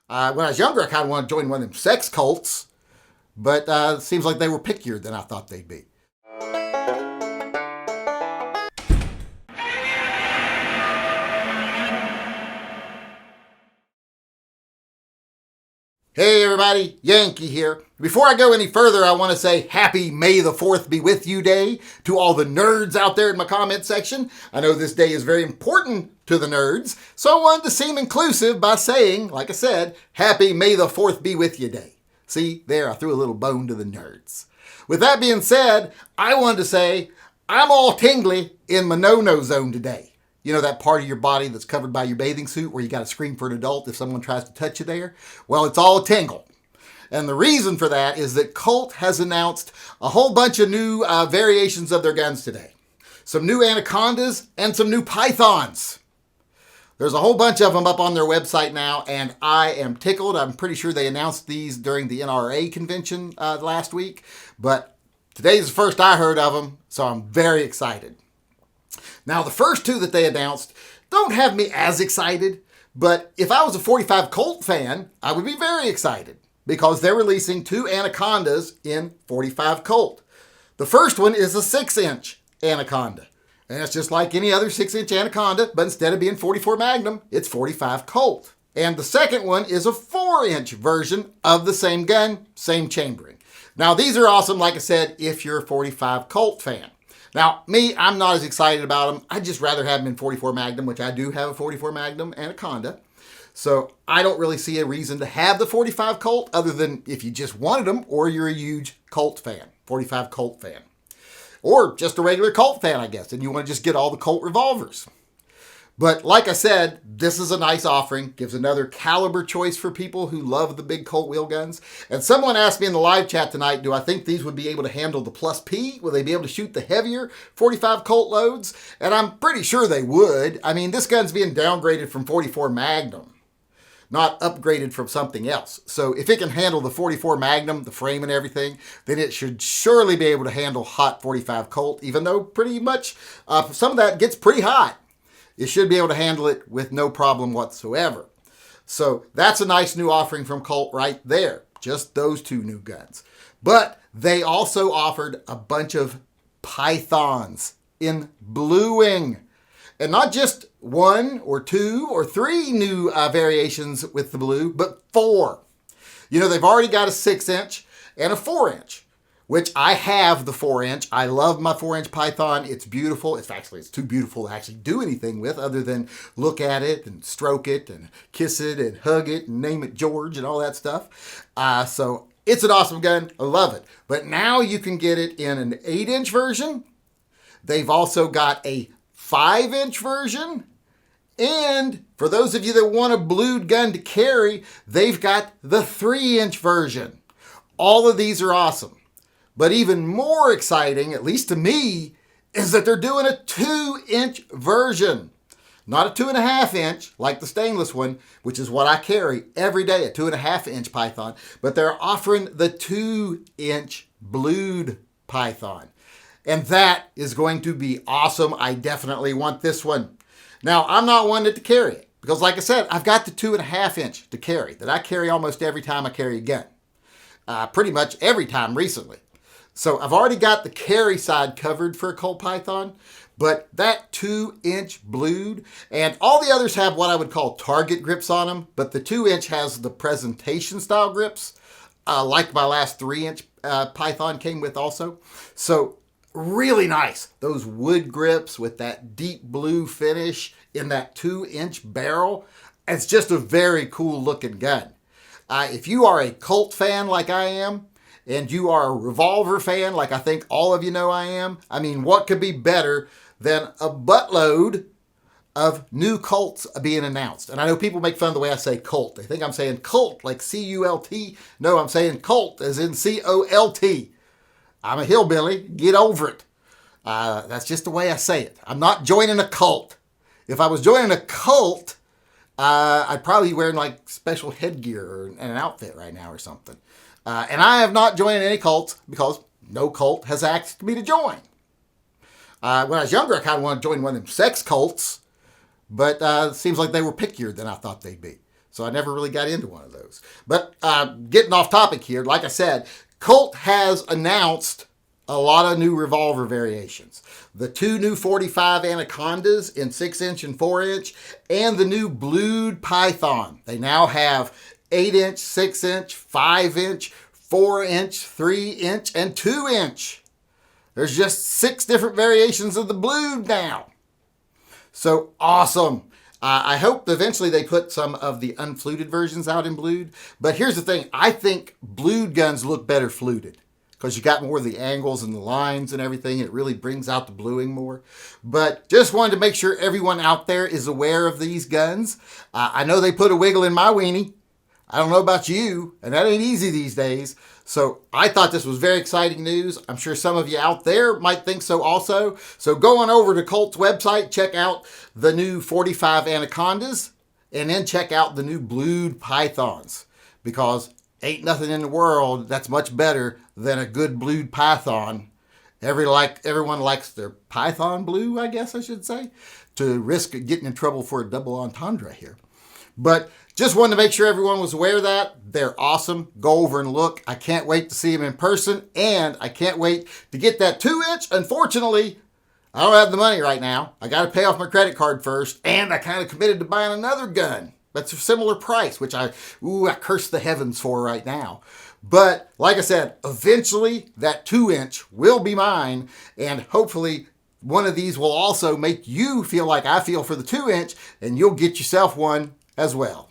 When I was younger, I kind of wanted to join one of them sex cults, but it seems like they were pickier than I thought they'd be. Hey everybody, Yankee here. Before I go any further, I want to say happy May the 4th be with you day to all the nerds out there in my comment section. I know this day is very important to the nerds, so I wanted to seem inclusive by saying, like I said, happy May the 4th be with you day. See, there, I threw a little bone to the nerds. With that being said, I wanted to say I'm all tingly in my no-no zone today. You know that part of your body that's covered by your bathing suit where you got to scream for an adult if someone tries to touch you there? Well, it's all a tingle. And the reason for that is that Colt has announced a whole bunch of new variations of their guns today. Some new Anacondas and some new Pythons. There's a whole bunch of them up on their website now, and I am tickled. I'm pretty sure they announced these during the NRA convention last week, but today's the first I heard of them, so I'm very excited. Now, the first two that they announced don't have me as excited, but if I was a 45 Colt fan, I would be very excited because they're releasing two Anacondas in 45 Colt. The first one is a 6-inch Anaconda, and it's just like any other 6-inch Anaconda, but instead of being 44 Magnum, it's 45 Colt. And the second one is a 4-inch version of the same gun, same chambering. Now, these are awesome, like I said, if you're a 45 Colt fan. Now, me, I'm not as excited about them. I'd just rather have them in 44 Magnum, which I do have a 44 Magnum Anaconda. So I don't really see a reason to have the 45 Colt other than if you just wanted them or you're a huge Colt fan, 45 Colt fan. Or just a regular Colt fan, I guess, and you want to just get all the Colt revolvers. But like I said, this is a nice offering, gives another caliber choice for people who love the big Colt wheel guns. And someone asked me in the live chat tonight, do I think these would be able to handle the Plus P? Will they be able to shoot the heavier 45 Colt loads? And I'm pretty sure they would. I mean, this gun's being downgraded from 44 Magnum, not upgraded from something else. So if it can handle the 44 Magnum, the frame and everything, then it should surely be able to handle hot 45 Colt, even though pretty much some of that gets pretty hot. You should be able to handle it with no problem whatsoever. So that's a nice new offering from Colt right there. Just those two new guns. But they also offered a bunch of Pythons in bluing. And not just one or two or three new variations with the blue, but 4. You know, they've already got a 6-inch and a 4-inch. Which I have the 4-inch. I love my 4-inch Python. It's beautiful. It's too beautiful to actually do anything with other than look at it and stroke it and kiss it and hug it and name it George and all that stuff. So it's an awesome gun. I love it. But now you can get it in an 8-inch version. They've also got a 5-inch version. And for those of you that want a blued gun to carry, they've got the 3-inch version. All of these are awesome. But even more exciting, at least to me, is that they're doing a 2-inch version. Not a 2.5-inch like the stainless one, which is what I carry every day, a 2.5-inch Python. But they're offering the 2-inch blued Python. And that is going to be awesome. I definitely want this one. Now, I'm not wanting to carry it. Because like I said, I've got the 2.5-inch to carry that I carry almost every time I carry a gun. Pretty much every time recently. So I've already got the carry side covered for a Colt Python, but that 2-inch blued, and all the others have what I would call target grips on them, but the 2-inch has the presentation style grips, like my last 3-inch Python came with also. So really nice. Those wood grips with that deep blue finish in that 2-inch barrel. It's just a very cool looking gun. If you are a Colt fan like I am, and you are a revolver fan like I think all of you know I am, I mean, what could be better than a buttload of new Colts being announced? And I know people make fun of the way I say Colt. They think I'm saying Colt, like C-U-L-T. No, I'm saying Colt, as in C-O-L-T. I'm a hillbilly. Get over it. That's just the way I say it. I'm not joining a cult. If I was joining a cult, I'd probably be wearing like special headgear or an outfit right now or something. And I have not joined any cults because no cult has asked me to join. When I was younger, I kind of wanted to join one of them sex cults, but it seems like they were pickier than I thought they'd be. So so I never really got into one of those. But getting off topic here, like I said, Colt has announced a lot of new revolver variations. The 2 new 45 Anacondas in 6-inch and 4-inch, and the new blued Python. They now have 8-inch, 6-inch, 5-inch, 4-inch, 3-inch, and 2-inch. There's just 6 different variations of the blued now. So awesome. I hope eventually they put some of the unfluted versions out in blued. But here's the thing. I think blued guns look better fluted, because you got more of the angles and the lines and everything. It really brings out the bluing more. But just wanted to make sure everyone out there is aware of these guns. I know they put a wiggle in my weenie. I don't know about you, and that ain't easy these days. So I thought this was very exciting news. I'm sure some of you out there might think so also. So go on over to Colt's website, check out the new 45 Anacondas, and then check out the new blued Pythons, because ain't nothing in the world that's much better than a good blued Python. Everyone likes their Python blue, I guess I should say, to risk getting in trouble for a double entendre here. But just wanted to make sure everyone was aware of that. They're awesome. Go over and look. I can't wait to see them in person, and I can't wait to get that 2-inch. Unfortunately, I don't have the money right now. I got to pay off my credit card first, and I kind of committed to buying another gun that's a similar price, which I curse the heavens for right now. But like I said, eventually that 2-inch will be mine, and hopefully one of these will also make you feel like I feel for the 2-inch, and you'll get yourself one as well.